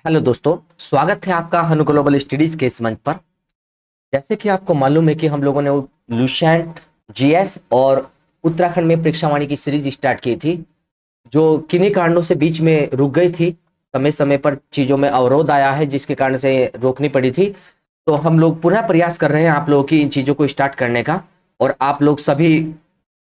Hello दोस्तों, स्वागत है आपका हनु ग्लोबल स्टडीज के इस मंच पर। जैसे कि आपको मालूम है कि हम लोगों ने लुसेंट, जीएस और उत्तराखंड में परीक्षावाणी की सीरीज स्टार्ट की थी, जो किन्हीं कारणों से बीच में रुक गई थी। समय समय पर चीजों में अवरोध आया है जिसके कारण से रोकनी पड़ी थी। तो हम लोग पुनः प्रयास कर रहे हैं आप लोगों की इन चीजों को स्टार्ट करने का। और आप लोग सभी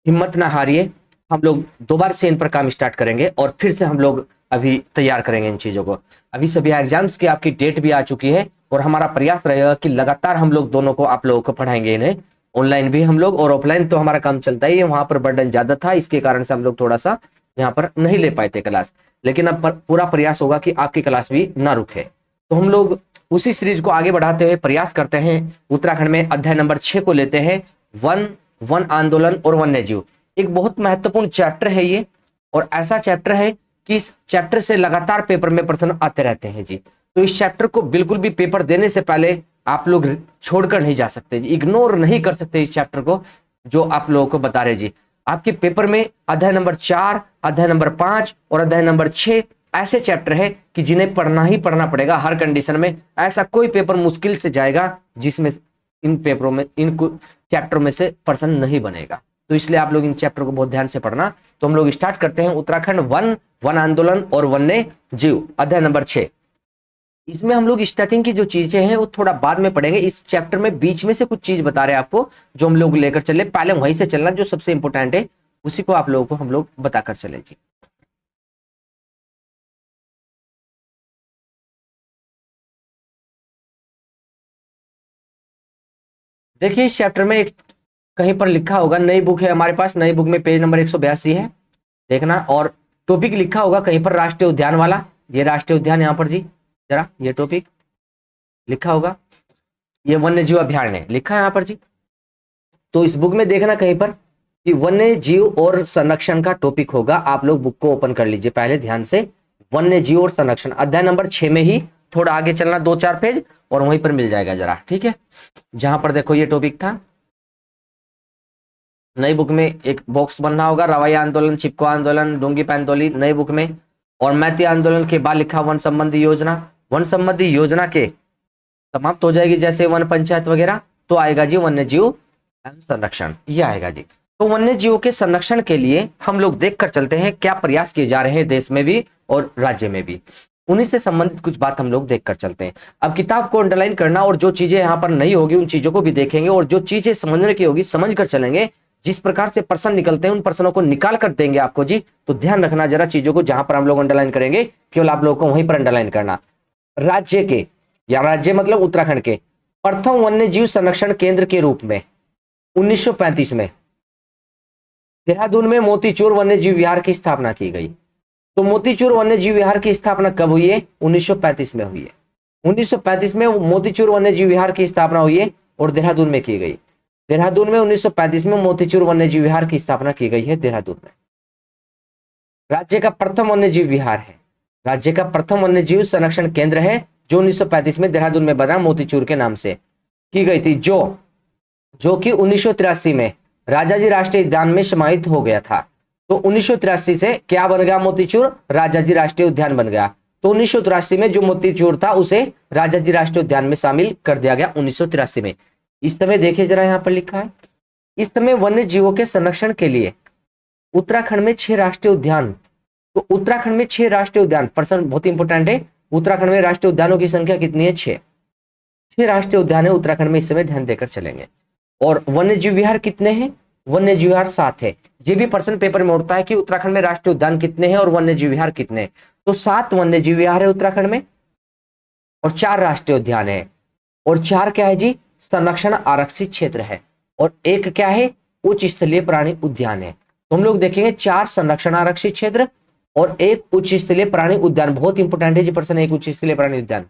हिम्मत ना हारिए, हम लोग दोबारा से इन पर काम स्टार्ट करेंगे और फिर से हम लोग अभी तैयार करेंगे इन चीजों को। अभी सभी एग्जाम्स की आपकी डेट भी आ चुकी है और हमारा प्रयास रहेगा कि लगातार हम लोग दोनों को आप लोगों को पढ़ाएंगे इन्हें। ऑनलाइन भी हम लोग और ऑफलाइन तो हमारा काम चलता ही है, वहां पर बर्डन ज्यादा था, इसके कारण से हम लोग थोड़ा सा यहाँ पर नहीं ले पाए थे क्लास। लेकिन अब पूरा प्रयास होगा कि आपकी क्लास भी ना रुके। तो हम लोग उसी सीरीज को आगे बढ़ाते हुए प्रयास करते हैं। उत्तराखंड में अध्याय नंबर 6 को लेते हैं, वन वन आंदोलन और वन्य जीव। एक बहुत महत्वपूर्ण चैप्टर है ये, और ऐसा चैप्टर है कि इस चैप्टर से लगातार पेपर में प्रश्न आते रहते हैं जी। तो इस चैप्टर को बिल्कुल भी पेपर देने से पहले आप लोग छोड़कर नहीं जा सकते जी, इग्नोर नहीं कर सकते इस चैप्टर को जो आप लोगों को बता रहे जी। आपके पेपर में अध्याय नंबर 4, अध्याय नंबर 5 और अध्याय नंबर 6 ऐसे चैप्टर है कि जिन्हें पढ़ना ही पढ़ना पड़ेगा हर कंडीशन में। ऐसा कोई पेपर मुश्किल से जाएगा जिसमें इन पेपरों में, इन चैप्टरों में से प्रश्न नहीं बनेगा। तो इसलिए आप लोग इन चैप्टर को बहुत ध्यान से पढ़ना। तो हम लोग स्टार्ट करते हैं उत्तराखंड वन आंदोलन और वन्य जीव, अध्याय नंबर 6। इसमें हम लोग स्टार्टिंग की जो चीजें हैं वो थोड़ा बाद में पढ़ेंगे। इस चैप्टर में बीच में से कुछ चीज बता रहे हैं आपको जो हम लोग लेकर चले, पहले वहीं से चलना, जो सबसे इंपॉर्टेंट है उसी को आप लोगों को हम लोग बताकर चले जी। देखिए इस चैप्टर में एक कहीं पर लिखा होगा, नई बुक है हमारे पास, नई बुक में पेज नंबर 182 है, देखना। और टॉपिक लिखा होगा कहीं पर राष्ट्रीय उद्यान वाला, ये राष्ट्रीय उद्यान यहाँ पर जी, जरा ये टॉपिक लिखा होगा, ये वन्य जीव अभ्यारण्य लिखा है यहाँ पर जी। तो इस बुक में देखना कहीं पर कि वन्य जीव और संरक्षण का टॉपिक होगा। आप लोग बुक को ओपन कर लीजिए पहले ध्यान से। वन्य जीव और संरक्षण अध्याय नंबर 6 में ही, थोड़ा आगे चलना 2-4 पेज और वहीं पर मिल जाएगा जरा, ठीक है। जहां पर देखो ये टॉपिक था, नई बुक में एक बॉक्स बनना होगा, रवैया आंदोलन, चिपको आंदोलन, डोंगी पैंतोली नई बुक में। और मैती आंदोलन के बाद लिखा वन संबंधी योजना। वन संबंधी योजना के समाप्त हो जाएगी जैसे वन पंचायत वगैरह, तो आएगा जी वन्य जीव एवं संरक्षण, ये आएगा जी। तो वन्य जीवों के संरक्षण के लिए हम लोग देख कर चलते हैं क्या प्रयास किए जा रहे हैं देश में भी और राज्य में भी। उन्हीं से संबंधित कुछ बात हम लोग देख कर चलते हैं। अब किताब को अंडरलाइन करना, और जो चीजें यहाँ पर नहीं होगी उन चीजों को भी देखेंगे, और जो चीजें समझने की होगी समझ कर चलेंगे। जिस प्रकार से प्रश्न निकलते हैं उन प्रश्नों को निकाल कर देंगे आपको जी। तो ध्यान रखना जरा चीजों को, जहां पर हम लोग अंडरलाइन करेंगे केवल आप लोगों को वहीं पर अंडरलाइन करना। राज्य के, या राज्य मतलब उत्तराखंड के, प्रथम वन्य जीव संरक्षण केंद्र के रूप में 1935 में देहरादून में मोतीचूर वन्य जीव विहार की स्थापना की गई। तो मोतीचूर वन्य जीव विहार की स्थापना कब हुई है? 1935 में हुई है। 1935 में मोतीचूर वन्य जीव विहार की स्थापना हुई है और देहरादून में की गई। देहरादून में 1935 में मोतीचूर वन्य जीव विहार की स्थापना की गई है देहरादून में। राज्य का प्रथम वन्य जीव विहार है, राज्य का प्रथम वन्य जीव संरक्षण केंद्र है जो 1935 में देहरादून में बना, मोतीचूर के नाम से की गई थी, जो कि 1983 में राजाजी राष्ट्रीय उद्यान में समाहित हो गया था। तो 1983 से क्या बन गया? मोतीचूर राजाजी राष्ट्रीय उद्यान बन गया। तो 1983 में जो मोतीचूर था उसे राजाजी राष्ट्रीय उद्यान में शामिल कर दिया गया 1983 में। इस समय देखिए जरा यहाँ पर लिखा है, इस समय वन्य जीवों के संरक्षण के लिए उत्तराखंड में 6 राष्ट्रीय उद्यान। तो उत्तराखंड में 6 राष्ट्रीय उद्यान, प्रश्न बहुत इंपॉर्टेंट है। उत्तराखंड में राष्ट्रीय उद्यानों की संख्या कितनी है? 6 राष्ट्रीय उद्यान है उत्तराखंड में, इस समय ध्यान देकर चलेंगे। और वन्य जीव विहार कितने हैं? वन्य जीव विहार 7 है। ये भी प्रश्न पेपर में उठता है कि उत्तराखंड में राष्ट्रीय उद्यान कितने हैं और वन्य जीव विहार कितने हैं। तो 7 वन्य जीव विहार है उत्तराखंड में और 4 राष्ट्रीय उद्यान है। और 4 क्या है जी? संरक्षण आरक्षित क्षेत्र है। और एक क्या है? उच्च स्थलीय प्राणी उद्यान है। तो हम लोग देखेंगे 4 संरक्षण आरक्षित क्षेत्र और एक उच्च स्थलीय प्राणी उद्यान, बहुत इंपॉर्टेंट है जी प्रश्न, एक उच्च स्थलीय प्राणी उद्यान।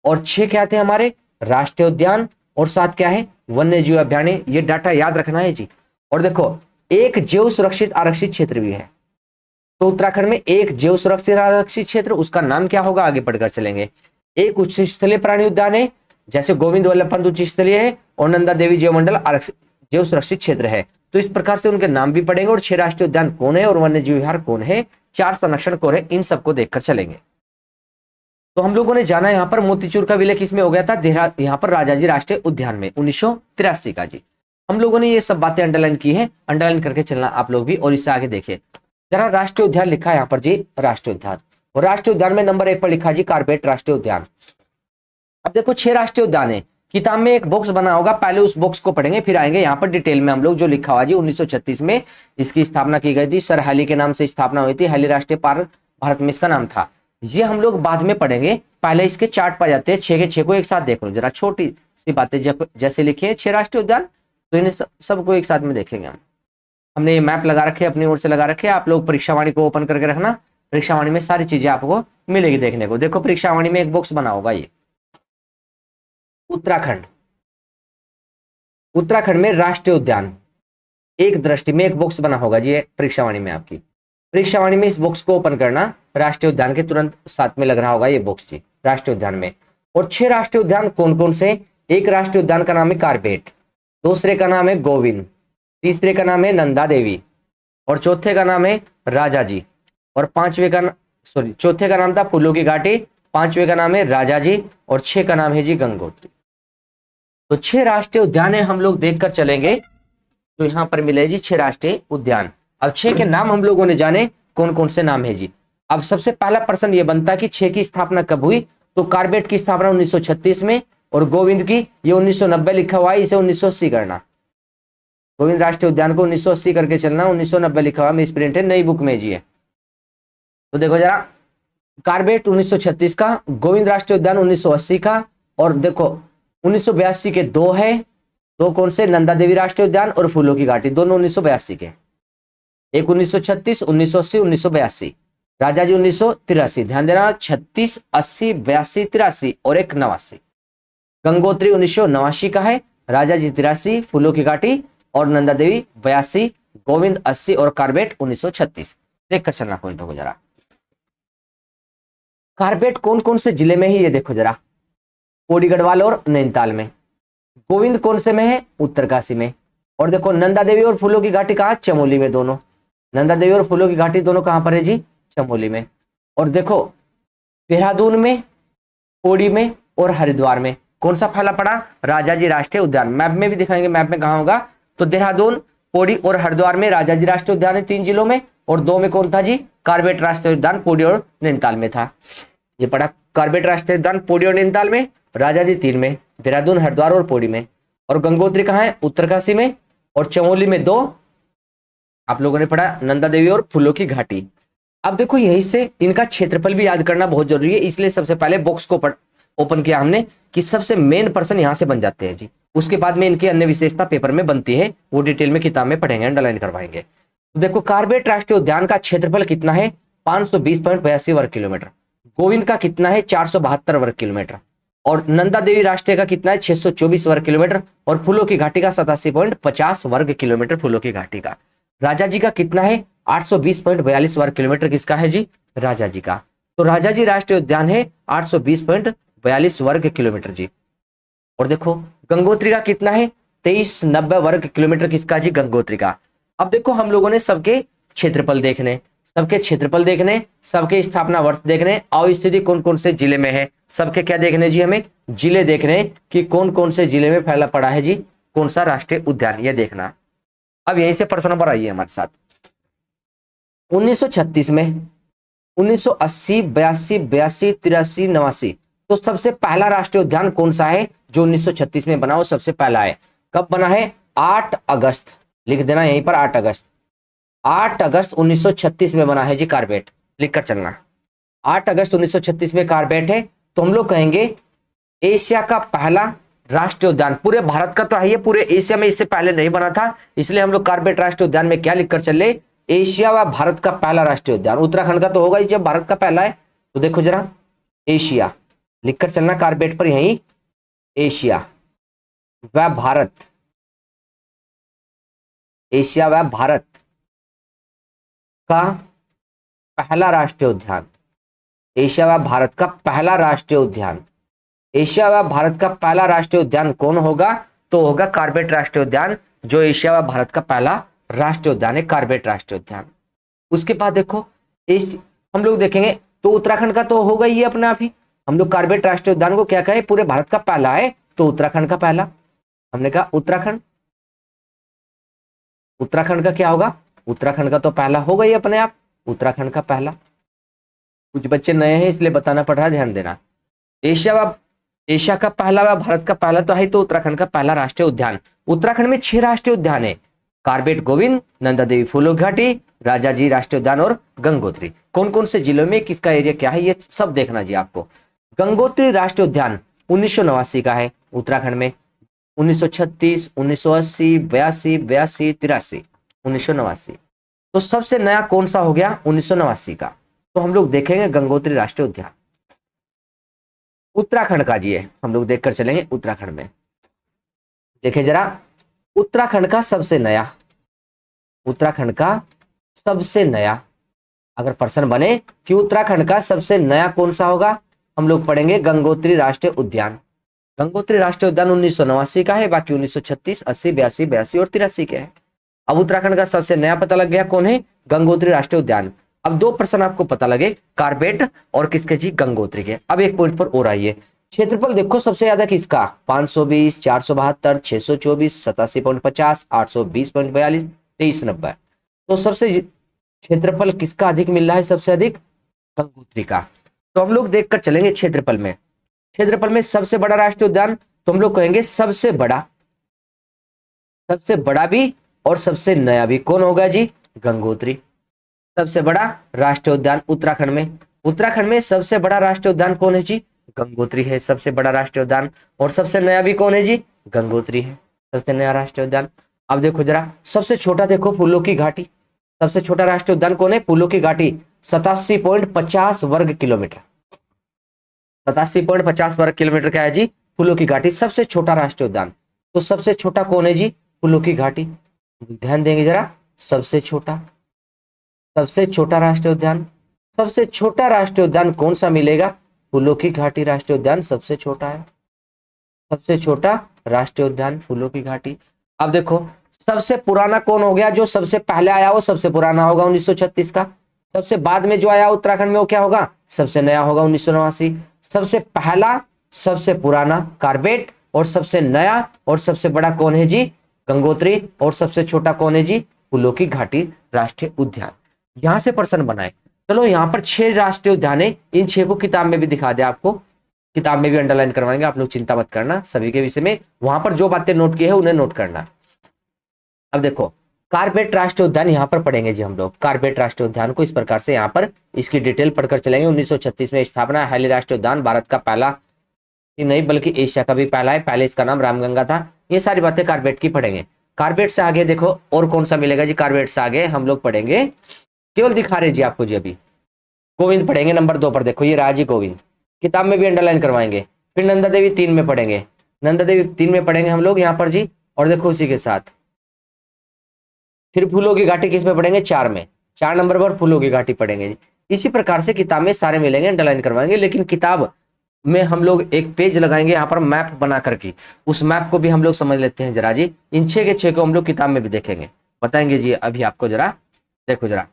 और 6 क्या थे हमारे? राष्ट्रीय उद्यान। और 7 क्या है? वन्य जीव अभ्यारण्य। ये डाटा याद रखना है जी। और देखो एक जैव सुरक्षित आरक्षित क्षेत्र भी है। तो उत्तराखंड में एक जैव सुरक्षित आरक्षित क्षेत्र, उसका नाम क्या होगा आगे पढ़कर चलेंगे। एक उच्च स्थलीय प्राणी उद्यान है जैसे गोविंद वल्लभ पंत उच्च स्थलीय है, और नंदा देवी जैव मंडल आरक्षित जैव सुरक्षित क्षेत्र है। तो इस प्रकार से उनके नाम भी पढ़ेंगे, और 6 राष्ट्रीय उद्यान कौन है और वन्य जीव विहार कौन है, 4 संरक्षण कौन है, इन सबको देखकर चलेंगे। तो हम लोगों ने जाना यहाँ पर मोतीचूर का विलय किसमें हो गया था, यहाँ पर राजाजी राष्ट्रीय उद्यान में 1983 का जी। हम लोगों ने ये सब बातें अंडरलाइन की है, अंडरलाइन करके चलना आप लोग भी। और इससे आगे देखिए जरा, राष्ट्रीय उद्यान लिखा है यहाँ पर जी, राष्ट्रीय उद्यान। और राष्ट्रीय उद्यान में नंबर 1 पर लिखा जी कार्बेट राष्ट्रीय उद्यान। अब देखो 6 राष्ट्रीय उद्यान है, किताब में एक बॉक्स बना होगा, पहले उस बॉक्स को पढ़ेंगे फिर आएंगे यहाँ पर डिटेल में हम लोग। जो लिखा हुआ जी 1936 में इसकी स्थापना की गई थी, सर हैली के नाम से स्थापना हुई थी, हैली राष्ट्रीय पार्क भारत में इसका नाम था। ये हम लोग बाद में पढ़ेंगे, पहले इसके चार्ट पर जाते हैं। 6 के 6 को एक साथ देख लो जरा, छोटी सी बातें जैसे लिखी है 6 राष्ट्रीय उद्यान, तो इन्हें सबको एक साथ में देखेंगे हम। हमने ये मैप लगा रखे, अपनी ओर से लगा रखे, आप लोग परीक्षावाणी को ओपन करके रखना, परीक्षावाणी में सारी चीजें आपको मिलेगी देखने को। देखो परीक्षावाणी में एक बॉक्स बना होगा, ये उत्तराखंड, उत्तराखंड में राष्ट्रीय उद्यान, एक दृष्टि में एक बॉक्स बना होगा जी परीक्षावाणी में। आपकी परीक्षावाणी में इस बॉक्स को ओपन करना, राष्ट्रीय उद्यान के तुरंत साथ में लग रहा होगा ये बॉक्स जी राष्ट्रीय उद्यान में। और 6 राष्ट्रीय उद्यान कौन कौन से, एक राष्ट्रीय उद्यान का नाम है कार्बेट, दूसरे का नाम है गोविंद, तीसरे का नाम है नंदा देवी, और चौथे का नाम है राजाजी, और चौथे का नाम था फूलों की घाटी, पांचवे का नाम है राजाजी, और 6 का नाम है जी गंगोत्री। तो 6 राष्ट्रीय उद्यान हम लोग देखकर चलेंगे, तो यहां पर मिले जी 6 राष्ट्रीय उद्यान। अब 6 के नाम हम लोगों ने जाने कौन कौन से नाम है जी। अब सबसे पहला प्रश्न ये बनता कि 6 की स्थापना कब हुई, तो कार्बेट की स्थापना 1936 में, और गोविंद की ये 1990 लिखा हुआ है, इसे 1980 करना। गोविंद राष्ट्रीय उद्यान को 1980 करके चलना, 1990 लिखा हुआ मिस प्रिंट है, नई बुक में जी है। तो देखो जरा, कार्बेट 1936 का, गोविंद राष्ट्रीय उद्यान 1980 का, और देखो 1982 के 2 है, तो कौन से, नंदा देवी राष्ट्रीय उद्यान और फूलों की घाटी, दोनों 1982 के, एक 1936, 1980, 1982। राजाजी 1983, ध्यान देना 36, 80, 82, 83 और एक 89। गंगोत्री 1989 का है, राजाजी 83, फूलों की घाटी और नंदा देवी 82, गोविंद 80 और कार्बेट 1936। देखकर चलना पॉइंटों को जरा। कार्बेट कौन कौन से जिले में है ये देखो जरा, पौड़ी गढ़वाल और नैनीताल में। गोविंद कौन से में है, उत्तरकाशी में। और देखो नंदा देवी और फूलों की घाटी कहाँ, चमोली में। दोनों नंदा देवी और फूलों की घाटी दोनों कहां पर है जी, चमोली में। और देखो देहरादून में, पौड़ी में और हरिद्वार में कौन सा फैला पड़ा, राजाजी राष्ट्रीय उद्यान। मैप में भी दिखाएंगे, मैप में कहां होगा, तो देहरादून, पौड़ी और हरिद्वार में राजाजी राष्ट्रीय उद्यान है 3 जिलों में, और 2 में कौन था जी, कार्बेट राष्ट्रीय उद्यान पौड़ी और नैनीताल में था। ये पड़ा कार्बेट राष्ट्रीय उद्यान पौड़ी और नैनीताल में, राजाजी 3 में, देहरादून, हरिद्वार और पौड़ी में। और गंगोत्री कहाँ है, उत्तरकाशी में, और चमोली में 2 आप लोगों ने पढ़ा, नंदा देवी और फूलों की घाटी। अब देखो यहीं से इनका क्षेत्रफल भी याद करना बहुत जरूरी है, इसलिए सबसे पहले बॉक्स को ओपन किया हमने कि सबसे मेन पर्सन यहां से बन जाते हैं जी। उसके बाद में इनकी अन्य विशेषता पेपर में बनती है, वो डिटेल में किताब में पढ़ेंगे, अंडरलाइन करवाएंगे। तो देखो कार्बेट राष्ट्रीय उद्यान का क्षेत्रफल कितना है, 520.82 वर्ग किलोमीटर। गोविंद का कितना है, 472 वर्ग किलोमीटर। और नंदा देवी राष्ट्रीय का कितना है, 624 वर्ग किलोमीटर। और फूलों की घाटी का 87.50 वर्ग किलोमीटर फूलों की घाटी का। राजाजी का कितना है, 820.42 वर्ग किलोमीटर किसका है जी, राजाजी का। तो राजाजी राष्ट्रीय उद्यान है 820.42 वर्ग किलोमीटर जी। और देखो गंगोत्री का कितना है, 2390 वर्ग किलोमीटर किसका जी, गंगोत्री का। अब देखो हम लोगों ने सबके क्षेत्रफल देखने, सबके क्षेत्रफल देखने, सबके स्थापना वर्ष देखने, अवस्थिति कौन कौन से जिले में है, सबके क्या देखने जी, हमें जिले देखने कि कौन कौन से जिले में फैला पड़ा है जी कौन सा राष्ट्रीय उद्यान, ये देखना। अब यहीं से प्रश्न नंबर आइए हमारे साथ। 1936 में, 1980, 82, 82, 83, 89, तो सबसे पहला राष्ट्रीय उद्यान कौन सा है जो 1936 में बना, वो सबसे पहला है। कब बना है, 8 अगस्त, लिख देना यहीं पर 8 अगस्त, 8 अगस्त 1936 में बना है जी कार्बेट, लिखकर चलना। 8 अगस्त 1936 में कार्बेट है। तो हम लोग कहेंगे एशिया का पहला राष्ट्रीय उद्यान, पूरे भारत का तो है, पूरे एशिया में इससे पहले नहीं बना था, इसलिए हम लोग कार्बेट राष्ट्रीय उद्यान में क्या लिखकर चले, एशिया व भारत का पहला राष्ट्रीय उद्यान। उत्तराखंड का तो होगा ही जब भारत का पहला है, तो देखो जरा एशिया लिखकर चलना कार्बेट पर, यही एशिया व भारत, एशिया व भारत का पहला राष्ट्रीय उद्यान, एशिया व भारत का पहला राष्ट्रीय उद्यान। एशिया व भारत का पहला राष्ट्रीय उद्यान कौन होगा, तो होगा कार्बेट राष्ट्रीय उद्यान, जो एशिया व भारत का पहला राष्ट्रीय उद्यान है, कार्बेट राष्ट्रीय उद्यान। उसके बाद देखो हम लोग देखेंगे तो उत्तराखंड का तो होगा ही अपने आप ही, हम लोग कार्बेट राष्ट्रीय उद्यान को क्या कहे, पूरे भारत का पहला है, तो उत्तराखंड का पहला। हमने कहा उत्तराखंड, उत्तराखंड का क्या होगा, उत्तराखंड का तो पहला होगा ही अपने आप, उत्तराखंड का पहला। कुछ बच्चे नए हैं इसलिए बताना पड़ रहा है, ध्यान देना। एशिया का पहला व भारत का पहला तो है, तो उत्तराखंड का पहला राष्ट्रीय उद्यान। उत्तराखंड में 6 राष्ट्रीय उद्यान है, कार्बेट गोविंद, नंदा देवी फूलों की घाटी, राजाजी राष्ट्रीय उद्यान और गंगोत्री। कौन कौन से जिलों में किसका एरिया क्या है, ये सब देखना जी आपको। गंगोत्री राष्ट्रीय उद्यान 1989 का है उत्तराखंड में, 1936, 1980, 82, 82, 83, 1989। तो सबसे नया कौन सा हो गया, 1989 का। तो हम लोग देखेंगे गंगोत्री राष्ट्रीय उद्यान उत्तराखंड का जी है, हम लोग देखकर चलेंगे उत्तराखंड में। देखिए जरा, उत्तराखंड का सबसे नया, उत्तराखंड का सबसे नया अगर प्रश्न बने कि उत्तराखंड का सबसे नया कौन सा होगा, हम लोग पढ़ेंगे गंगोत्री राष्ट्रीय उद्यान। गंगोत्री राष्ट्रीय उद्यान 1989 का है, बाकी 1936, 80, 82, 82 और 83 के हैं। अब उत्तराखंड का सबसे नया पता लग गया कौन है, गंगोत्री राष्ट्रीय उद्यान। अब 2 प्रश्न आपको पता लगे, कार्बेट और किसके जी, गंगोत्री के। अब एक पॉइंट पर और आइए, क्षेत्रफल देखो सबसे ज्यादा किसका, 520, 472, 624, 87.50, 820.42, 2390। तो सबसे क्षेत्रफल किसका अधिक मिल रहा है, सबसे अधिक गंगोत्री का। तो हम लोग देखकर चलेंगे क्षेत्रफल में। क्षेत्रफल में सबसे बड़ा राष्ट्रीय उद्यान, तो हम लोग कहेंगे सबसे बड़ा, सबसे बड़ा भी और सबसे नया भी कौन होगा जी, गंगोत्री। सबसे बड़ा राष्ट्रीय उद्यान उत्तराखंड में, उत्तराखंड में सबसे बड़ा राष्ट्रीय उद्यान कौन है जी, गंगोत्री है सबसे बड़ा राष्ट्रीय उद्यान। और सबसे नया भी कौन है जी, गंगोत्री है सबसे नया राष्ट्रीय उद्यान। अब देखो जरा, सबसे छोटा देखो, फूलों की घाटी। सबसे छोटा राष्ट्रीय उद्यान कौन है, फूलों की घाटी, 87.50 वर्ग किलोमीटर, 87.50 वर्ग किलोमीटर का है जी फूलों की घाटी, सबसे छोटा राष्ट्रीय उद्यान। तो सबसे छोटा कौन है जी, फूलों की घाटी। ध्यान देंगे जरा, सबसे छोटा, सबसे छोटा राष्ट्रीय उद्यान, सबसे छोटा राष्ट्रीय उद्यान कौन सा मिलेगा, फूलों की घाटी राष्ट्रीय उद्यान सबसे छोटा है, सबसे छोटा राष्ट्रीय उद्यान फूलों की घाटी। अब देखो, सबसे पुराना कौन हो गया, जो सबसे पहले आया वो सबसे पुराना होगा 1936 का। सबसे बाद में जो आया उत्तराखंड में वो क्या होगा, सबसे नया होगा 1989। सबसे पहला, सबसे पुराना कार्बेट, और सबसे नया और सबसे बड़ा कौन है जी, गंगोत्री, और सबसे छोटा कौन है जी, फूलों की घाटी राष्ट्रीय उद्यान। यहां से प्रश्न बनाए। चलो यहाँ पर 6 राष्ट्रीय उद्यान है, इन 6 को किताब में भी दिखा दे, आपको किताब में भी अंडरलाइन करवाएंगे, आप लोग चिंता मत करना सभी के विषय में, वहां पर जो बातें नोट की है उन्हें नोट करना। अब देखो, कार्बेट राष्ट्रीय उद्यान यहाँ पर पढ़ेंगे जी हम लोग, कार्बेट राष्ट्रीय उद्यान को इस प्रकार से यहाँ पर इसकी डिटेल पढ़कर चलेंगे। 1936 में स्थापना, हैली राष्ट्रीय उद्यान भारत का पहला ही नहीं बल्कि एशिया का भी पहला है, पहले इसका नाम रामगंगा था। ये सारी बातें कार्बेट की पढ़ेंगे। कार्बेट से आगे देखो और कौन सा मिलेगा जी, कार्बेट से आगे हम लोग पढ़ेंगे, केवल दिखा रहे जी आपको जी, अभी गोविंद पढ़ेंगे नंबर 2 पर। देखो ये राजी गोविंद, किताब में भी अंडरलाइन करवाएंगे। फिर नंदा देवी 3 में पढ़ेंगे, नंदा देवी 3 में पढ़ेंगे हम लोग यहाँ पर जी। और देखो उसी के साथ फिर फूलों की घाटी किस में पढ़ेंगे, 4 में, 4 नंबर पर फूलों की घाटी पढ़ेंगे जी। इसी प्रकार से किताब में सारे मिलेंगे, अंडरलाइन करवाएंगे। लेकिन किताब में हम लोग एक पेज लगाएंगे यहाँ पर मैप बना करके, उस मैप को भी हम लोग समझ लेते हैं जरा जी। इन 6 के 6 को हम लोग किताब में भी देखेंगे, बताएंगे जी अभी आपको। जरा देखो जरा,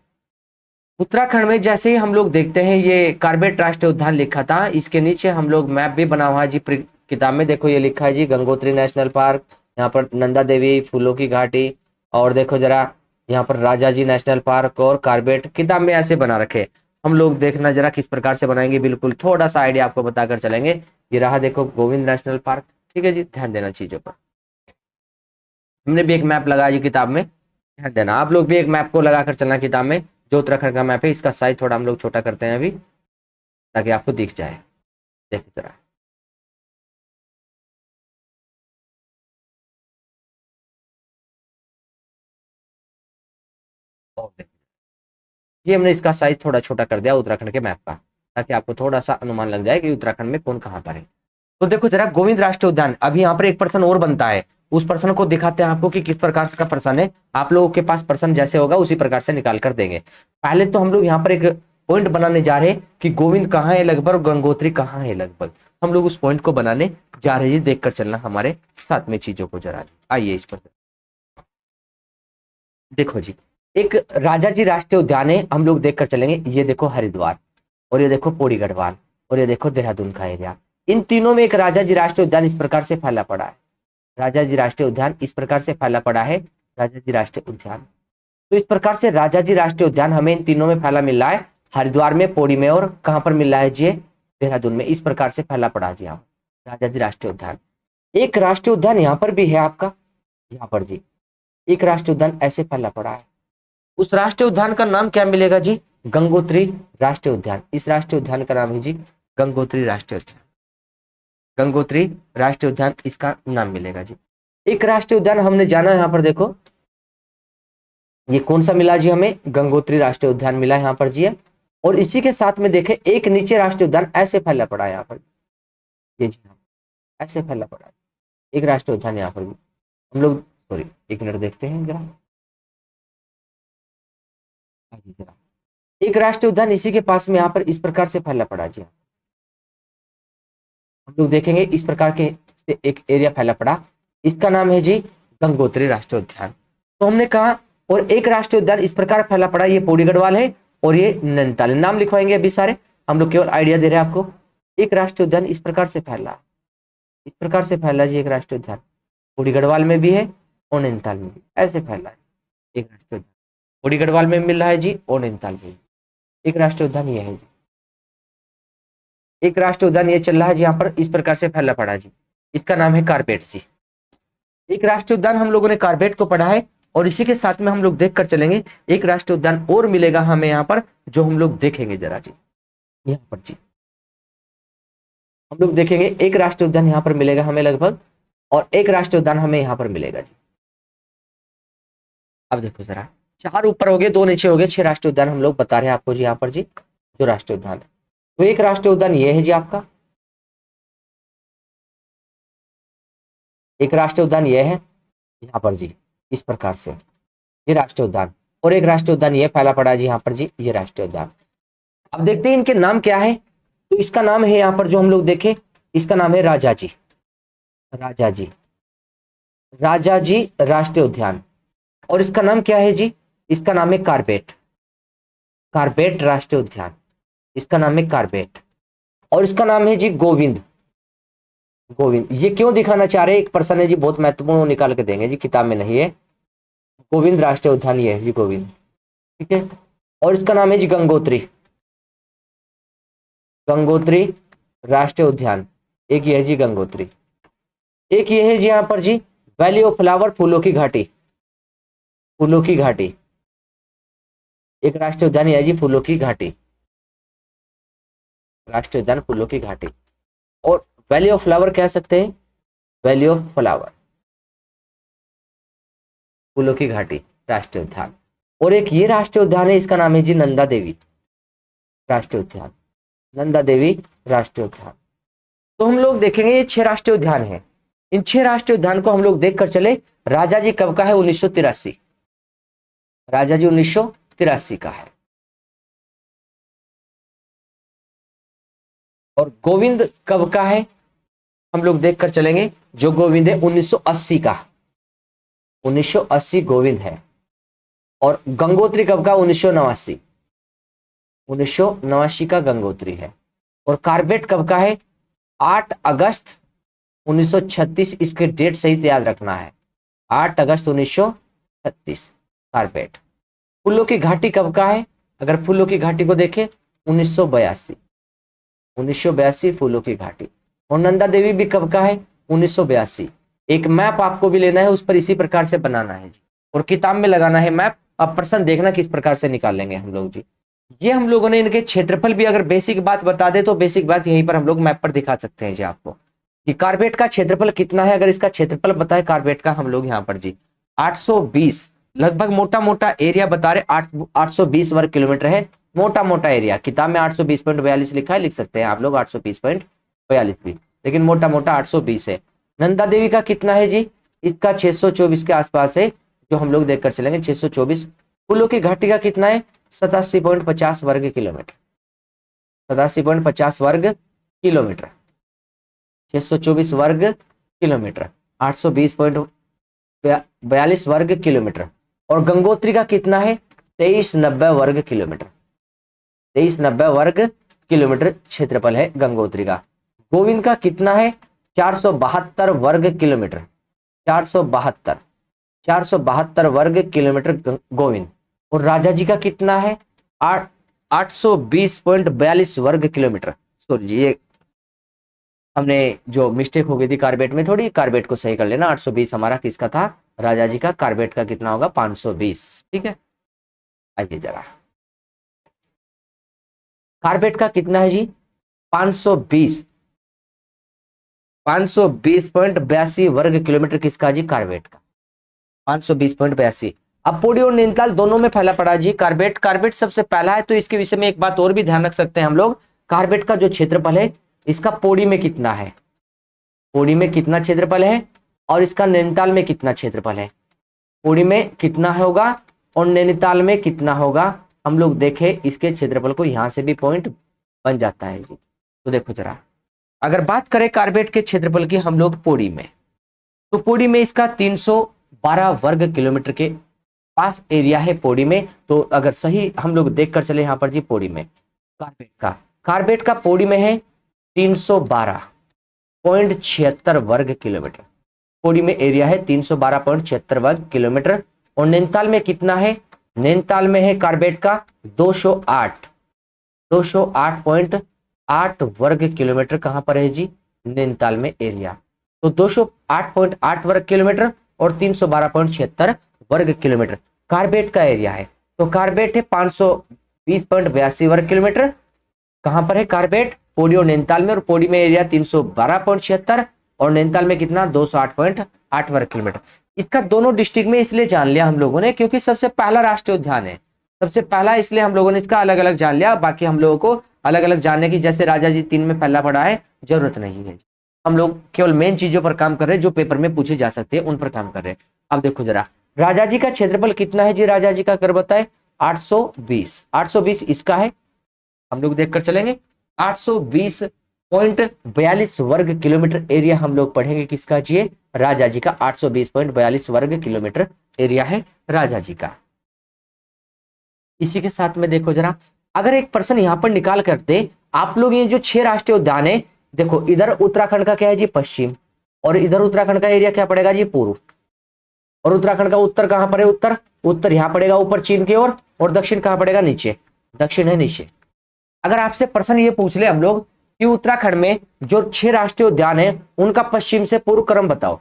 उत्तराखंड में जैसे ही हम लोग देखते हैं ये कार्बेट राष्ट्रीय उद्यान लिखा था, इसके नीचे हम लोग मैप भी बना हुआ है जी किताब में। देखो ये लिखा है जी गंगोत्री नेशनल पार्क, यहाँ पर नंदा देवी फूलों की घाटी, और देखो जरा यहाँ पर राजाजी नेशनल पार्क और कार्बेट, किताब में ऐसे बना रखे। हम लोग देखना जरा किस प्रकार से बनाएंगे, बिल्कुल थोड़ा सा आइडिया आपको बताकर चलेंगे। ये रहा देखो गोविंद नेशनल पार्क, ठीक है जी, ध्यान देना चीजों पर। हमने भी एक मैप लगाया जी किताब में, ध्यान देना। आप लोग भी एक मैप को लगाकर चलना किताब में, जो उत्तराखंड का मैप है। इसका साइज थोड़ा हम लोग छोटा करते हैं अभी, ताकि आपको दिख जाए। देखो जरा, ये हमने इसका साइज थोड़ा छोटा कर दिया उत्तराखंड के मैप का, ताकि आपको थोड़ा सा अनुमान लग जाए कि उत्तराखंड में कौन कहाँ पर है। तो देखो जरा, गोविंद राष्ट्रीय उद्यान, अभी यहाँ पर एक प्रश्न और बनता है, उस प्रश्न को दिखाते हैं आपको कि किस प्रकार से का प्रश्न है। आप लोगों के पास प्रश्न जैसे होगा उसी प्रकार से निकाल कर देंगे। पहले तो हम लोग यहाँ पर एक पॉइंट बनाने जा रहे हैं कि गोविंद कहाँ है लगभग और गंगोत्री कहाँ है लगभग। हम लोग उस पॉइंट को बनाने जा रहे हैं, देखकर चलना हमारे साथ में चीजों को जरा। आइए इस पर देखो जी, एक राजाजी राष्ट्रीय उद्यान है, हम लोग देखकर चलेंगे। ये देखो हरिद्वार, और ये देखो पौड़ी गढ़वाल, और ये देखो देहरादून का एरिया। इन तीनों में एक राजाजी राष्ट्रीय उद्यान इस प्रकार से फैला पड़ा है। राजाजी राष्ट्रीय उद्यान इस प्रकार से फैला पड़ा है, राजाजी राष्ट्रीय उद्यान। तो इस प्रकार से राजाजी राष्ट्रीय उद्यान हमें इन तीनों में फैला मिल रहा है, हरिद्वार में, पौड़ी में और कहां पर मिल रहा है जी, देहरादून में। इस प्रकार से फैला पड़ा जी यहाँ राजाजी राष्ट्रीय उद्यान। एक राष्ट्रीय उद्यान यहाँ पर भी है आपका, यहाँ पर जी एक राष्ट्रीय उद्यान ऐसे फैला पड़ा है। उस राष्ट्रीय उद्यान का नाम क्या मिलेगा जी, गंगोत्री राष्ट्रीय उद्यान। इस राष्ट्रीय उद्यान का नाम है जी गंगोत्री राष्ट्रीय उद्यान। गंगोत्री राष्ट्रीय उद्यान इसका नाम मिलेगा जी। एक राष्ट्रीय उद्यान हमने जाना, यहाँ पर देखो ये कौन सा मिला जी हमें, गंगोत्री राष्ट्रीय उद्यान मिला यहाँ पर जी है। और इसी के साथ में देखे एक नीचे राष्ट्रीय उद्यान ऐसे फैला पड़ा है यहाँ पर, ये जी ऐसे फैला पड़ा है एक राष्ट्रीय उद्यान यहाँ पर भी। हम लोग सॉरी एक मिनट देखते हैं जरा, एक राष्ट्रीय उद्यान इसी के पास में यहाँ पर इस प्रकार से फैला पड़ा जी। हम लोग देखेंगे इस प्रकार के एक एरिया फैला पड़ा, इसका नाम है जी गंगोत्री राष्ट्रीय उद्यान। तो हमने कहा, और एक राष्ट्रीय उद्यान इस प्रकार फैला पड़ा, ये पौड़ी गढ़वाल है और ये नैनीताल। नाम लिखवाएंगे अभी सारे, हम लोग केवल आइडिया दे रहे हैं आपको। एक राष्ट्रीय उद्यान इस प्रकार से फैला, इस प्रकार से फैला जी एक राष्ट्रीय उद्यान, पौड़ी गढ़वाल में भी है और नैनीताल में भी ऐसे फैला है एक राष्ट्रीय उद्यान। पौड़ी गढ़वाल में मिल रहा है जी और नैनीताल में एक राष्ट्रीय उद्यान ये है जी। एक राष्ट्रीय उद्यान ये चल रहा है जी यहाँ पर, इस प्रकार से फैला पड़ा जी, इसका नाम है कारपेट जी। एक राष्ट्रीय उद्यान हम लोगों ने कारपेट को पढ़ा है, और इसी के साथ में हम लोग देख कर चलेंगे एक राष्ट्रीय उद्यान और मिलेगा हमें यहाँ पर, जो हम लोग देखेंगे जरा जी यहाँ पर जी। हम लोग देखेंगे एक राष्ट्रीय उद्यान यहाँ पर मिलेगा हमें लगभग, और एक राष्ट्रीय उद्यान हमें यहाँ पर मिलेगा जी। अब देखो जरा, 4 ऊपर हो गए, 2 नीचे हो गए, 6 राष्ट्रीय उद्यान हम लोग बता रहे हैं आपको जी यहाँ पर जी, जो राष्ट्रीय उद्यान है। तो एक राष्ट्रीय उद्यान ये है जी आपका, एक राष्ट्रीय उद्यान ये है यहाँ पर जी इस प्रकार से, ये राष्ट्रीय उद्यान। और एक राष्ट्रीय उद्यान ये फैला पड़ा है जी यहाँ पर जी, ये राष्ट्रीय उद्यान। अब देखते हैं इनके नाम क्या है। तो इसका नाम है यहाँ पर जो हम लोग देखें, इसका नाम है राजाजी, राजाजी, राजाजी राष्ट्रीय उद्यान। और इसका नाम क्या है जी, इसका नाम है कारपेट, कारपेट राष्ट्रीय उद्यान, इसका नाम है कारपेट। और इसका नाम है जी गोविंद, गोविंद। ये क्यों दिखाना चाह रहे हैं, एक पर्सन है जी बहुत महत्वपूर्ण, वो निकाल के देंगे जी, किताब में नहीं है। गोविंद राष्ट्रीय उद्यान ये है जी गोविंद, ठीक है। और इसका नाम है जी गंगोत्री, गंगोत्री राष्ट्रीय उद्यान, एक ये है जी गंगोत्री। एक ये है जी यहाँ पर जी वैली ऑफ फ्लावर, फूलों की घाटी, फूलों की घाटी, एक राष्ट्रीय उद्यान है जी फूलों की घाटी, राष्ट्रीय उद्यान फूलों की घाटी। और वैली ऑफ फ्लावर कह सकते हैं, वैली ऑफ फ्लावर, फूलों की घाटी राष्ट्रीय उद्यान। और एक ये राष्ट्रीय उद्यान है, इसका नाम है जी नंदा देवी राष्ट्रीय उद्यान, नंदा देवी राष्ट्रीय उद्यान। तो हम लोग देखेंगे ये 6 राष्ट्रीय उद्यान है। इन 6 राष्ट्रीय उद्यान को हम लोग देख कर चले। राजाजी कब का है, 1983, राजाजी 1983 का है। और गोविंद कब का है, हम लोग देख कर चलेंगे, जो गोविंद है 1980 का, 1980 गोविंद है। और गंगोत्री कब का, 1989, 1989 का गंगोत्री है। और कारपेट कब का है, 8 अगस्त 1936, इसके डेट सही याद रखना है, 8 अगस्त 1936 कारपेट। फूलों की घाटी कब का है, अगर फूलों की घाटी को देखें 1982, 1982 फूलों की घाटी। और नंदा देवी भी कब का है, 1982। एक मैप आपको भी लेना है, उस पर इसी प्रकार से बनाना है जी, और किताब में लगाना है मैप। अब प्रश्न देखना किस प्रकार से निकालेंगे हम लोग जी। ये हम लोगों ने इनके क्षेत्रफल भी अगर बेसिक बात बता दे तो बेसिक बात यहीं पर हम लोग मैप पर दिखा सकते हैं जी आपको, कि कारपेट का क्षेत्रफल कितना है। अगर इसका क्षेत्रफल बताए कारपेट का हम लोग यहाँ पर जी 820, लगभग मोटा मोटा एरिया बता रहे, 820 वर्ग किलोमीटर है, मोटा मोटा एरिया। किताब में 820.42 लिखा है, लिख सकते हैं आप लोग 820.42 भी, लेकिन मोटा मोटा 820 है। नंदा देवी का कितना है जी, इसका 624 के आसपास है, जो हम लोग देखकर चलेंगे 624। फूलों की घाटी का कितना है, 87.50 वर्ग किलोमीटर, 87.50 वर्ग किलोमीटर, 624 वर्ग किलोमीटर, 820.42 वर्ग किलोमीटर। और गंगोत्री का कितना है, 2390 वर्ग किलोमीटर, 2390 वर्ग किलोमीटर क्षेत्रफल है गंगोत्री का। गोविंद का कितना है? 472 वर्ग किलोमीटर, 472 वर्ग किलोमीटर गोविंद। और राजा जी का कितना है? 820.42 वर्ग किलोमीटर। सॉरी जी, ये हमने जो मिस्टेक हो गई थी कार्बेट में, थोड़ी कार्बेट को सही कर लेना। 820 हमारा किसका था? राजा जी का। कार्बेट का कितना होगा? 520। ठीक है, आइए जरा, कार्बेट का कितना है जी? 520, 520.82 वर्ग किलोमीटर किसका जी? कार्बेट का, 520.82। अब पौड़ी और नैनीताल दोनों में फैला पड़ा जी कार्बेट। कार्बेट सबसे पहला है, तो इसके विषय में एक बात और भी ध्यान रख सकते हैं हम लोग। कार्बेट का जो क्षेत्रफल है, इसका पौड़ी में कितना है, पौड़ी में कितना क्षेत्रफल है, और इसका नैनीताल में कितना क्षेत्रफल है। पौड़ी में कितना होगा और नैनीताल में कितना होगा, हम लोग देखें इसके क्षेत्रफल को। यहां से भी पॉइंट बन जाता है जी। तो देखो जरा, अगर बात करें कार्बेट के क्षेत्रफल की हम लोग पौड़ी में, तो पौड़ी में इसका 312 वर्ग किलोमीटर के पास एरिया है पौड़ी में। तो अगर सही हम लोग देखकर चले यहाँ पर जी, पौड़ी में कार्बेट का पौड़ी में है 312.76 वर्ग किलोमीटर। पौड़ी में एरिया है 312.76 वर्ग किलोमीटर। और नैनीताल में कितना है? नैनीताल में है कार्बेट का 208.8 वर्ग किलोमीटर। कहां पर है जी? नैनीताल में एरिया। तो 208.8 वर्ग किलोमीटर और 312.76 वर्ग किलोमीटर कार्बेट का एरिया है। तो कार्बेट है 520.82 वर्ग किलोमीटर। कहां पर है कार्बेट? पौड़ी और नैनीताल में। और पौड़ी में एरिया 312.76 और नैनीताल में कितना? 208.8 वर्ग किलोमीटर। इसका दोनों डिस्ट्रिक्ट में इसलिए जान लिया हम लोगों ने क्योंकि सबसे पहला राष्ट्रीय उद्यान है, सबसे पहला, इसलिए हम लोगों ने इसका अलग अलग जान लिया। बाकी हम लोगों को अलग अलग जानने की, जैसे राजा जी 3 में फैला पड़ा है, जरूरत नहीं है। हम लोग केवल मेन चीजों पर काम कर रहे हैं जो पेपर में पूछे जा सकते हैं, उन पर काम कर रहे हैं। अब देखो जरा, राजा जी का क्षेत्रफल कितना है जी? राजा जी का कर बताए 820, 820 इसका है। हम लोग देखकर चलेंगे 820.42 वर्ग किलोमीटर एरिया हम लोग पढ़ेंगे किसका जी? राजा जी का। 820.42 वर्ग किलोमीटर एरिया है राजा जी का। इसी के साथ में देखो जरा, अगर एक पर्सन यहां पर निकाल करते, आप लोग ये जो 6 राष्ट्रीय उद्यान है, देखो इधर उत्तराखंड का क्या है जी? पश्चिम। और इधर उत्तराखंड का एरिया क्या पड़ेगा जी? पूर्व। और उत्तराखंड का उत्तर कहां पर है? उत्तर, उत्तर यहां पड़ेगा ऊपर चीन की ओर। और दक्षिण कहां पड़ेगा? नीचे, दक्षिण है नीचे। अगर आपसे प्रश्न ये पूछ ले हम लोग कि उत्तराखंड में जो 6 राष्ट्रीय उद्यान है, उनका पश्चिम से पूर्व क्रम बताओ,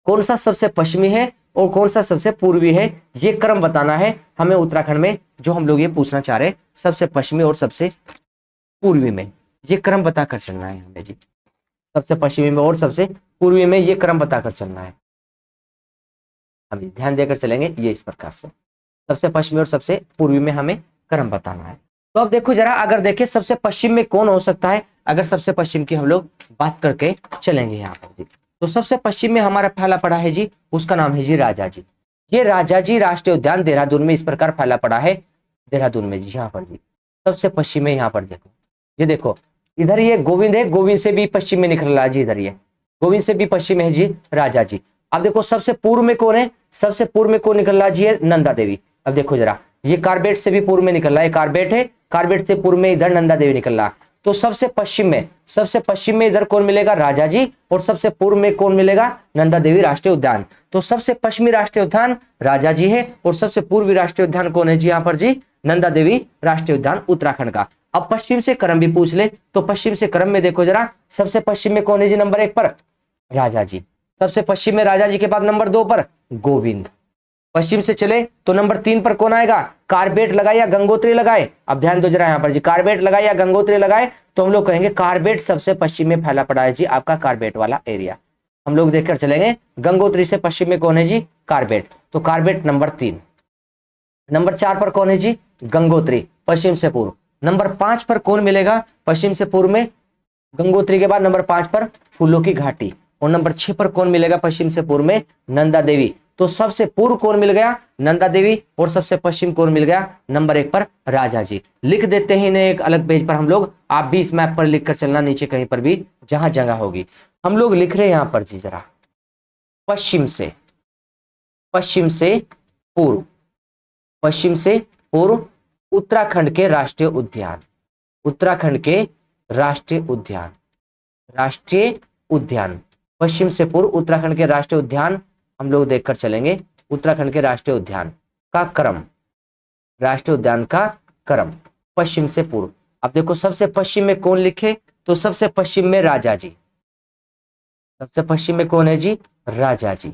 कौन सा सबसे पश्चिमी है और कौन सा सबसे पूर्वी है, ये क्रम बताना है हमें उत्तराखंड में। जो हम लोग ये पूछना चाह रहे हैं, सबसे पश्चिमी और सबसे पूर्वी में ये क्रम बताकर चलना है हमें जी। सबसे पश्चिमी में और सबसे पूर्वी में ये क्रम बताकर चलना है। हम ध्यान देकर चलेंगे ये इस प्रकार से, सबसे पश्चिमी और सबसे पूर्वी में हमें क्रम बताना है। तो अब देखो जरा, अगर देखें सबसे पश्चिम में कौन हो सकता है, अगर सबसे पश्चिम की हम लोग बात करके चलेंगे यहाँ पर जी, तो सबसे पश्चिम में हमारा फैला पड़ा है जी, उसका नाम है जी राजा जी। ये राजा जी राष्ट्रीय उद्यान देहरादून में इस प्रकार फैला पड़ा है, देहरादून में जी, यहाँ पर जी सबसे पश्चिम में। यहाँ पर देखो, ये देखो इधर ये गोविंद है, गोविंद से भी पश्चिम में निकल रहा है जी, इधर ये गोविंद से भी पश्चिम में है जी राजा जी। अब देखो सबसे पूर्व में कौन है? सबसे पूर्व में कौन निकल रहा है जी? नंदा देवी। अब देखो जरा, ये कार्बेट से भी पूर्व में निकल रहा है, कार्बेट है, कार्बेट से पूर्व में इधर नंदा देवी निकल रहा। तो सबसे पश्चिम में इधर कौन मिलेगा? राजा जी। और सबसे पूर्व में कौन मिलेगा? नंदा देवी राष्ट्रीय उद्यान। तो सबसे पश्चिमी राष्ट्रीय उद्यान राजा जी है और सबसे पूर्वी राष्ट्रीय उद्यान कौन है जी? यहाँ पर जी नंदा देवी राष्ट्रीय उद्यान उत्तराखंड का। अब पश्चिम से क्रम भी पूछ ले, तो पश्चिम से क्रम में देखो जरा, सबसे पश्चिम में कौन है जी? नंबर 1 पर राजा जी। सबसे पश्चिम में राजा जी के बाद नंबर 2 पर गोविंद। पश्चिम से चले तो नंबर 3 पर कौन आएगा? कार्बेट लगाए या गंगोत्री लगाए? अब ध्यान दो जरा यहाँ पर जी, कार्बेट लगाए या गंगोत्री लगाए, तो हम लोग कहेंगे कार्बेट सबसे पश्चिम में फैला पड़ा है जी, आपका कार्बेट वाला एरिया। हम लोग देखकर चलेंगे गंगोत्री से पश्चिम में कौन है जी? कार्बेट। तो कार्बेट नंबर 3। नंबर 4 पर कौन है जी? गंगोत्री, पश्चिम से पूर्व। नंबर 5 पर कौन मिलेगा पश्चिम से पूर्व में? गंगोत्री के बाद नंबर 5 पर फूलों की घाटी। और नंबर 6 पर कौन मिलेगा पश्चिम से पूर्व में? नंदा देवी। तो सबसे पूर्व कौन मिल गया? नंदा देवी। और सबसे पश्चिम कौन मिल गया? नंबर 1 पर राजा जी। लिख देते हैं इन्हें एक अलग पेज पर हम लोग, आप भी इस मैप पर लिख कर चलना नीचे कहीं पर भी जहां जगह होगी। हम लोग लिख रहे हैं यहां पर जी जरा, पश्चिम से पूर्व, पश्चिम से पूर्व उत्तराखंड के राष्ट्रीय उद्यान, उत्तराखंड के राष्ट्रीय उद्यान, राष्ट्रीय उद्यान पश्चिम से पूर्व उत्तराखंड के राष्ट्रीय उद्यान हम लोग देखकर चलेंगे। उत्तराखंड के राष्ट्रीय उद्यान का क्रम, राष्ट्रीय उद्यान का क्रम पश्चिम से पूर्व। अब देखो सबसे पश्चिम में कौन लिखे, तो सबसे पश्चिम में राजा जी, सबसे पश्चिम में कौन है जी, राजा जी।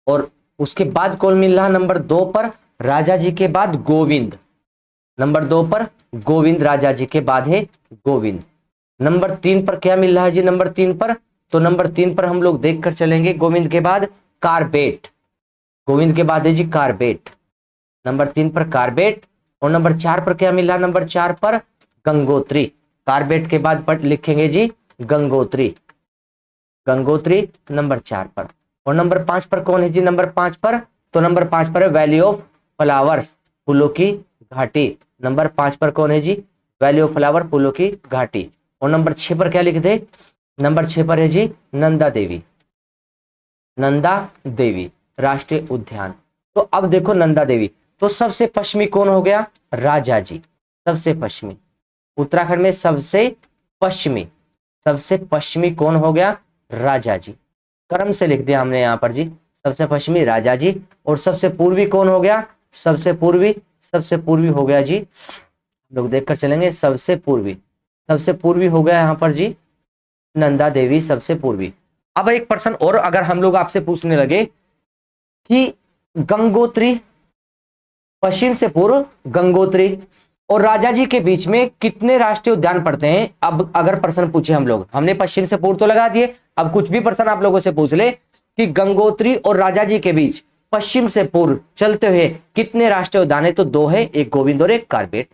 और उसके बाद कौन मिल रहा, नंबर 2 पर राजा जी के बाद गोविंद, नंबर 2 पर गोविंद, राजा जी के बाद है गोविंद। नंबर 3 पर क्या मिल रहा है जी, नंबर 3 पर, तो नंबर 3 पर हम लोग देखकर चलेंगे गोविंद के बाद कारबेट, गोविंद के बाद है जी कारबेट, नंबर 3 पर कारबेट। और नंबर 4 पर क्या मिला, नंबर 4 पर गंगोत्री, कारबेट के बाद पर लिखेंगे जी गंगोत्री, गंगोत्री नंबर 4 पर। और नंबर 5 पर कौन है जी, नंबर 5 पर, तो नंबर 5 पर है वैली ऑफ फ्लावर्स, फूलों की घाटी, नंबर 5 पर कौन है जी, वैली ऑफ फ्लावर, फूलों की घाटी। और नंबर 6 पर क्या लिख दे, नंबर 6 पर है जी नंदा देवी, नंदा देवी राष्ट्रीय उद्यान। तो अब देखो नंदा देवी, तो सबसे पश्चिमी कौन हो गया, राजा जी, सबसे पश्चिमी उत्तराखंड में सबसे पश्चिमी, सबसे पश्चिमी कौन हो गया, राजा जी, क्रम से लिख दिया हमने यहां पर जी, सबसे पश्चिमी राजा जी। और सबसे पूर्वी कौन हो गया, सबसे पूर्वी, सबसे पूर्वी हो गया जी, लोग देखकर चलेंगे, सबसे पूर्वी, सबसे पूर्वी हो गया यहां पर जी नंदा देवी, सबसे पूर्वी। अब एक प्रश्न और अगर हम लोग आपसे पूछने लगे कि गंगोत्री, पश्चिम से पूर्व गंगोत्री और राजा जी के बीच में कितने राष्ट्रीय उद्यान पड़ते हैं, अब अगर प्रश्न पूछे हम लोग, हमने पश्चिम से पूर्व तो लगा दिए, अब कुछ भी प्रश्न आप लोगों से पूछ ले कि गंगोत्री और राजा जी के बीच पश्चिम से पूर्व चलते हुए कितने राष्ट्रीय उद्यान है, तो 2 है, एक गोविंद और एक कारबेट।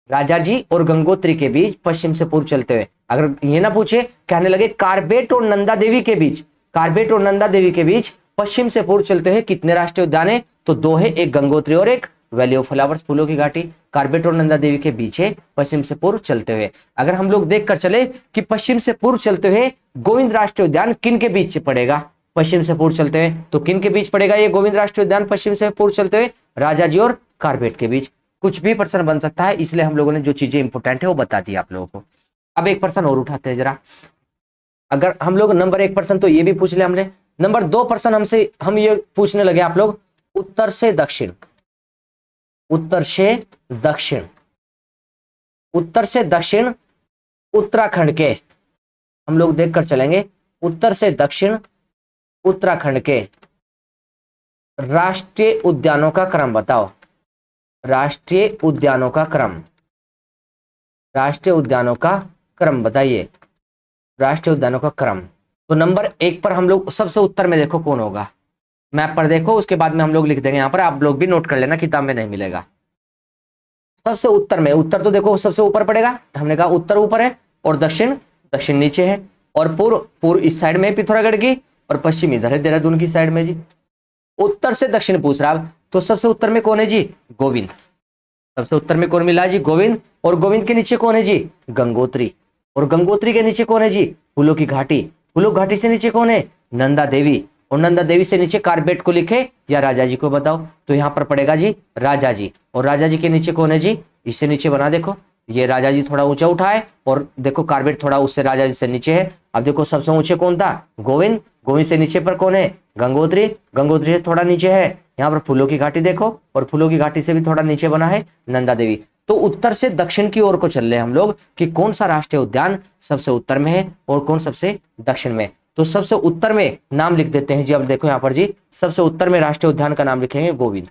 राजा जी और गंगोत्री के बीच पश्चिम से पूर्व चलते हुए, अगर ये ना पूछे, कहने लगे कारबेट और नंदा देवी के बीच, कारबेट और नंदा देवी के बीच पश्चिम से पूर्व चलते हुए कितने राष्ट्रीय उद्यान है, तो 2 है, एक गंगोत्री और एक वैली ऑफ फ्लावर्स, फूलों की घाटी। कारबेट और नंदा देवी के बीच है पश्चिम से पूर्व चलते हुए। अगर हम लोग देख कर चले कि पश्चिम से पूर्व चलते हुए गोविंद राष्ट्रीय उद्यान किन के बीच पड़ेगा, पश्चिम से पूर्व चलते हुए, तो किन के बीच पड़ेगा ये गोविंद राष्ट्रीय उद्यान पश्चिम से पूर्व चलते हुए, राजा जी और कारबेट के बीच। कुछ भी प्रश्न बन सकता है, इसलिए हम लोगों ने जो चीजें इंपोर्टेंट है वो बता दी आप लोगों को। अब एक प्रश्न और उठाते हैं जरा, अगर हम लोग नंबर 1 प्रश्न तो ये भी पूछ ले हमने, नंबर 2 प्रश्न हमसे हम ये पूछने लगे आप लोग, उत्तर से दक्षिण, उत्तर से दक्षिण, उत्तर से दक्षिण उत्तराखंड के, हम लोग देखकर चलेंगे, उत्तर से दक्षिण उत्तराखंड के राष्ट्रीय उद्यानों का क्रम बताओ, राष्ट्रीय उद्यानों का क्रम, राष्ट्रीय उद्यानों का क्रम बताइए, राष्ट्रीय उद्यानों का क्रम। तो नंबर 1 पर हम लोग सबसे उत्तर में देखो कौन होगा, मैप पर देखो, उसके बाद में हम लोग लिख देंगे यहां पर, आप लोग भी नोट कर लेना, किताब में नहीं मिलेगा। सबसे उत्तर में, उत्तर तो देखो सबसे ऊपर पड़ेगा, हमने कहा उत्तर ऊपर है, और दक्षिण, दक्षिण नीचे है, और पूर्व, पूर्व इस साइड में पिथौरागढ़ की, और पश्चिम इधर है देहरादून की साइड में जी। उत्तर से दक्षिण पूछ रहा है, तो सबसे उत्तर में कौन है जी, गोविंद, सबसे उत्तर में कौन मिला है जी, गोविंद। और गोविंद के नीचे कौन है जी, गंगोत्री, और गंगोत्री के नीचे कौन है जी, फूलों की घाटी, फूलों घाटी से नीचे कौन है, नंदा देवी, और नंदा देवी से नीचे कारबेट को लिखे या राजा जी को बताओ, तो यहां पर पड़ेगा जी राजा जी। और राजा जी के नीचे कौन है जी, इससे नीचे बना देखो, ये राजा जी थोड़ा ऊंचा उठा है, और देखो कारबेट थोड़ा उससे राजा जी से नीचे है। अब देखो सबसे ऊंचे कौन था, गोविंद, गोविंद से नीचे पर कौन है, गंगोत्री, गंगोत्री से थोड़ा नीचे है, यहाँ पर फूलों की घाटी देखो, और फूलों की घाटी से भी थोड़ा नीचे बना है नंदा देवी। तो उत्तर से दक्षिण की ओर को चल रहे हम लोग कि कौन सा राष्ट्रीय उद्यान सबसे उत्तर में है और कौन सबसे दक्षिण में। तो सबसे उत्तर में नाम लिख देते हैं जी, अब देखो यहां पर जी, सबसे उत्तर में राष्ट्रीय उद्यान का नाम लिखेंगे गोविंद,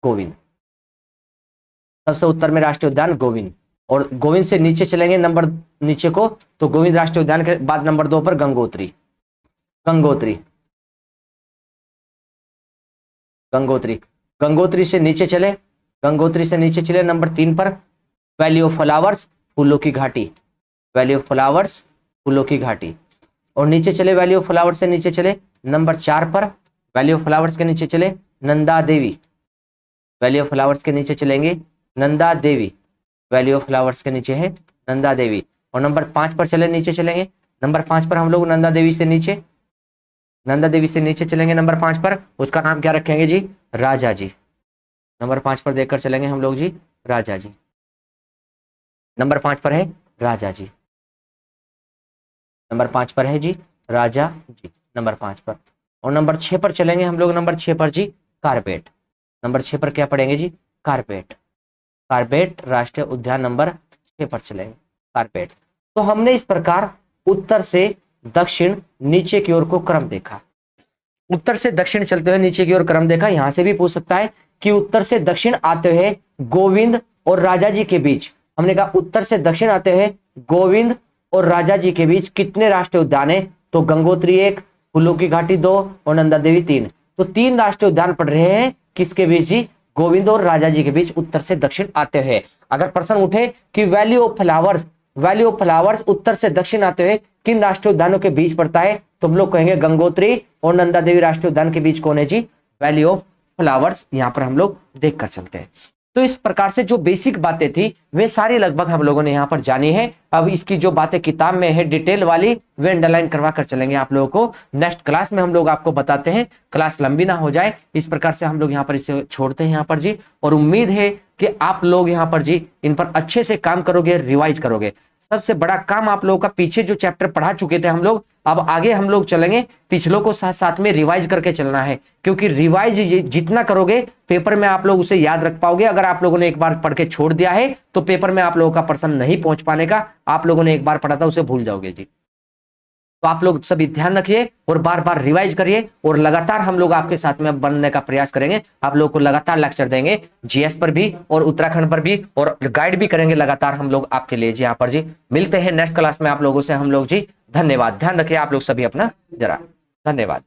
गोविंद, सबसे उत्तर में राष्ट्रीय उद्यान गोविंद। और गोविंद से नीचे चलेंगे नंबर नीचे को, तो गोविंद राष्ट्रीय उद्यान के बाद नंबर 2 पर गंगोत्री, गंगोत्री, गंगोत्री, गंगोत्री से नीचे चले, गंगोत्री से नीचे चले नंबर 3 पर वैली ऑफ फ्लावर्स, फूलों की घाटी, वैली ऑफ फ्लावर्स, फूलों की घाटी। और नीचे चले वैली ऑफ फ्लावर्स से नीचे चले नंबर 4 पर, वैली ऑफ फ्लावर्स के नीचे चले Nanda Devi, valley of flowers के नीचे चलेंगे Nanda Devi, valley of flowers के नीचे है नंदा देवी। और नंबर 5 पर चले, नीचे चलेंगे, नंबर 5 पर हम लोग नंदा देवी से नीचे, नंदा देवी से नीचे चलेंगे नंबर 5 पर, उसका नाम क्या रखेंगे जी, राजा जी, नंबर 5 पर देखकर चलेंगे हम लोग जी, राजा जी। नंबर 5 पर है राजा जी, नंबर 5 पर है जी राजा जी, नंबर 5 पर। और नंबर 6 पर चलेंगे हम लोग, नंबर 6 पर जी कारपेट, नंबर 6 पर क्या पढ़ेंगे जी कारपेट, कारपेट राष्ट्रीय उद्यान नंबर 6 पर चलेंगे कारपेट। तो हमने इस प्रकार उत्तर से दक्षिण नीचे की ओर को क्रम देखा, उत्तर से दक्षिण चलते हुए नीचे की ओर क्रम देखा। यहां से भी पूछ सकता है कि उत्तर से दक्षिण आते हुए गोविंद और राजा जी के बीच, हमने कहा उत्तर से दक्षिण आते हुए गोविंद और राजा जी के बीच कितने राष्ट्रीय उद्यान है, तो गंगोत्री 1, फूलों की घाटी 2 और नंदा देवी 3। तो 3 राष्ट्रीय उद्यान पड़ रहे हैं किसके बीच जी, गोविंद और राजा जी के बीच उत्तर से दक्षिण आते हुए। अगर प्रश्न उठे कि valley of flowers, valley of flowers उत्तर से दक्षिण आते हुए किन राष्ट्रीय उद्यानों के बीच पड़ता है, तो हम लोग कहेंगे गंगोत्री और नंदा देवी राष्ट्रीय उद्यान के बीच कौन है जी, वैली ऑफ फ्लावर्स। यहां पर हम लोग देख कर चलते हैं। तो इस प्रकार से जो बेसिक बातें थी वे सारी लगभग हम लोगों ने यहां पर जानी है। अब इसकी जो बातें किताब में है डिटेल वाली वे अंडरलाइन करवा कर चलेंगे आप लोगों को, नेक्स्ट क्लास में हम लोग आपको बताते हैं, क्लास लंबी ना हो जाए इस प्रकार से हम लोग यहाँ पर इसे छोड़ते हैं यहाँ पर जी। और उम्मीद है कि आप लोग यहाँ पर जी इन पर अच्छे से काम करोगे, रिवाइज करोगे। सबसे बड़ा काम आप लोगों का, पीछे जो चैप्टर पढ़ा चुके थे हम लोग, अब आगे हम लोग चलेंगे पिछलों को साथ साथ में रिवाइज करके चलना है, क्योंकि रिवाइज जितना करोगे पेपर में आप लोग उसे याद रख पाओगे। अगर आप लोगों ने एक बार पढ़ के छोड़ दिया है तो पेपर में आप लोगों का प्रश्न नहीं पहुंच पाने का, आप लोगों ने एक बार पढ़ा था उसे भूल जाओगे जी। तो आप लोग सभी ध्यान रखिए और बार बार रिवाइज करिए, और लगातार हम लोग आपके साथ में बनने का प्रयास करेंगे। आप लोगों को लगातार लेक्चर देंगे जीएस पर भी और उत्तराखंड पर भी, और गाइड भी करेंगे लगातार हम लोग आपके लिए जी। यहाँ पर जी मिलते हैं नेक्स्ट क्लास में आप लोगों से हम लोग जी। धन्यवाद, ध्यान रखिए आप लोग सभी अपना जरा, धन्यवाद।